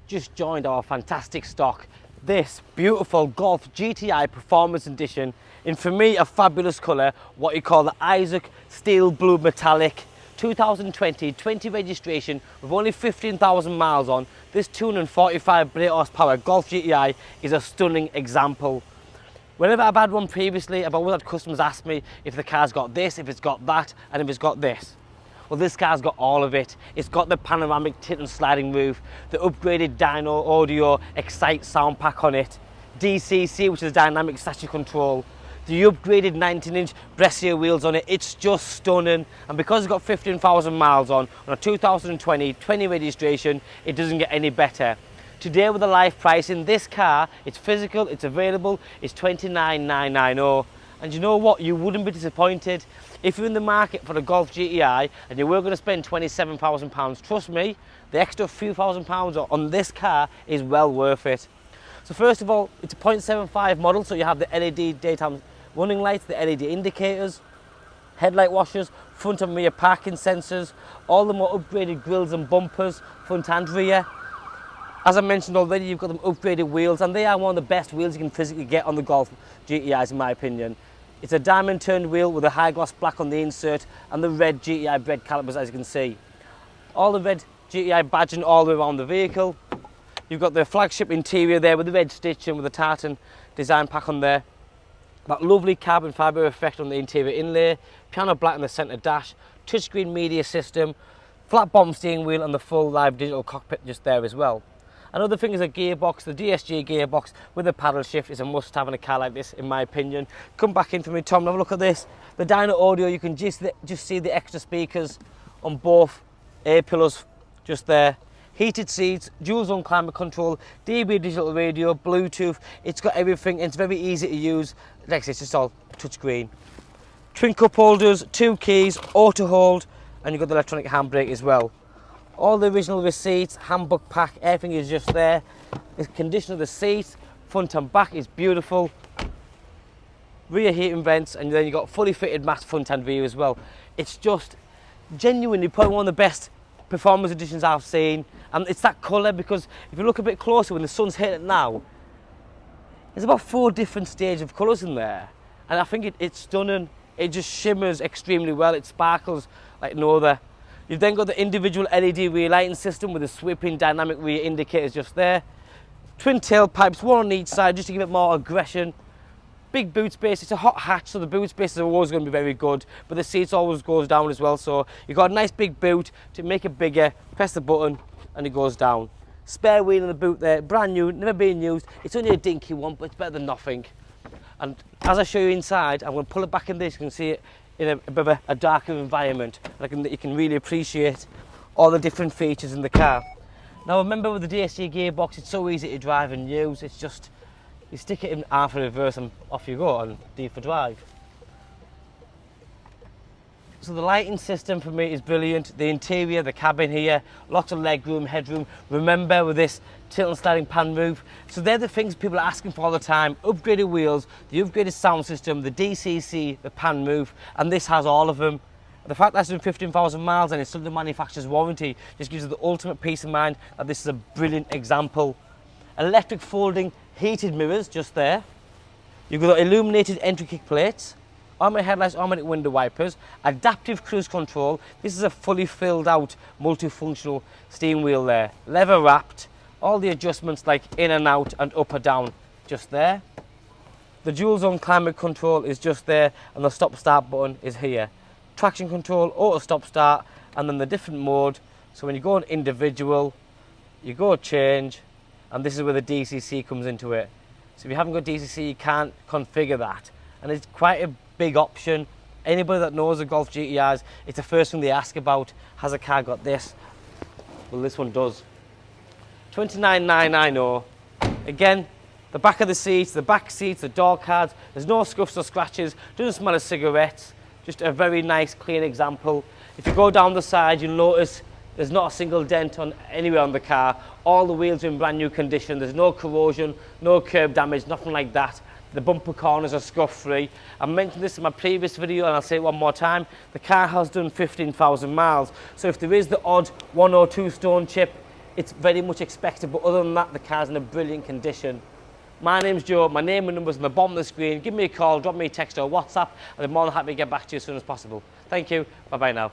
just joined our fantastic stock. This beautiful Golf GTI Performance Edition in, for me, a fabulous colour, what you call the Isaac Steel Blue Metallic. 2020 registration with only 15,000 miles on. This 245 brake horsepower Golf GTI is a stunning example. Whenever I've had one previously, I've always had customers ask me if the car's got this, if it's got that, and if it's got this. Well, this car's got all of it. It's got the panoramic tint and sliding roof, the upgraded Dynaudio Excite Soundpack on it, DCC, which is dynamic safety control, the upgraded 19-inch Brescia wheels on it. It's just stunning. And because it's got 15,000 miles on a 2020 registration, it doesn't get any better. Today with the live pricing, this car, it's physical, it's available, it's $29,990. And you know what? You wouldn't be disappointed. If you're in the market for a Golf GTI and you were going to spend £27,000, trust me, the extra few £1,000s on this car is well worth it. So first of all, it's a 0.75 model, so you have the LED daytime running lights, the LED indicators, headlight washers, front and rear parking sensors, all the more upgraded grills and bumpers, front and rear. As I mentioned already, you've got them upgraded wheels, and they are one of the best wheels you can physically get on the Golf GTIs in my opinion. It's a diamond turned wheel with a high gloss black on the insert and the red GTI bread calipers, as you can see. All the red GTI badging all the way around the vehicle. You've got the flagship interior there with the red stitching with the tartan design pack on there. That lovely carbon fibre effect on the interior inlay, piano black in the centre dash, touchscreen media system, flat bottom steering wheel and the full live digital cockpit just there as well. Another thing is a gearbox. The DSG gearbox with a paddle shift is a must have in a car like this in my opinion. Come back in for me, Tom, and have a look at this. The Dynaudio, you can just see the extra speakers on both A-pillars just there. Heated seats, dual zone climate control, DB digital radio, Bluetooth. It's got everything. It's very easy to use. Like I say, it's just all touchscreen. Twin cup holders, 2 keys, auto hold, and you've got the electronic handbrake as well. All the original receipts, handbook pack, everything is just there. The condition of the seat, front and back is beautiful. Rear heating vents, and then you've got fully fitted matte front and rear as well. It's just genuinely probably one of the best performance editions I've seen. And it's that colour, because if you look a bit closer when the sun's hitting it now, there's about 4 different stages of colours in there. And I think it's stunning. It just shimmers extremely well. It sparkles like no other. You've then got the individual LED rear lighting system with the sweeping dynamic rear indicators just there. Twin tailpipes, one on each side just to give it more aggression. Big boot space. It's a hot hatch, so the boot space is always going to be very good, but the seats always goes down as well, so you've got a nice big boot. To make it bigger, press the button and it goes down. Spare wheel in the boot there, brand new, never been used. It's only a dinky one, but it's better than nothing. And as I show you inside, I'm going to pull it back in this. You can see it in a bit of a darker environment, and you can really appreciate all the different features in the car. Now remember, with the DSG gearbox, it's so easy to drive and use. It's just, you stick it in R for reverse and off you go, and D for drive. So the lighting system for me is brilliant. The interior, the cabin here, lots of leg room, headroom. Remember, with this tilt and sliding pan roof. So they're the things people are asking for all the time. Upgraded wheels, the upgraded sound system, the DCC, the pan roof, and this has all of them. The fact that it's done 15,000 miles and it's still the manufacturer's warranty just gives you the ultimate peace of mind that this is a brilliant example. Electric folding heated mirrors just there. You've got illuminated entry kick plates, automatic headlights, automatic window wipers, adaptive cruise control. This is a fully filled out multifunctional steering wheel there. Leather wrapped, all the adjustments like in and out and up or down just there. The dual zone climate control is just there, and the stop start button is here. Traction control, auto stop start, and then the different mode. So when you go on individual, you go change, and this is where the DCC comes into it. So if you haven't got DCC, you can't configure that. And it's quite a big option. Anybody that knows the Golf GTIs, it's the first thing they ask about. Has a car got this? Well, this one does. $29,990. Again, the back of the seats, the back seats, the door cards, there's no scuffs or scratches, doesn't smell of cigarettes. Just a very nice, clean example. If you go down the side, you'll notice there's not a single dent on anywhere on the car. All the wheels are in brand new condition. There's no corrosion, no curb damage, nothing like that. The bumper corners are scuff-free. I mentioned this in my previous video, and I'll say it one more time. The car has done 15,000 miles. So if there is the odd 1 or 2 stone chip it's very much expected, but other than that, the car's in a brilliant condition. My name's Joe, my name and number's on the bottom of the screen. Give me a call, drop me a text or WhatsApp, and I'm more than happy to get back to you as soon as possible. Thank you, bye-bye now.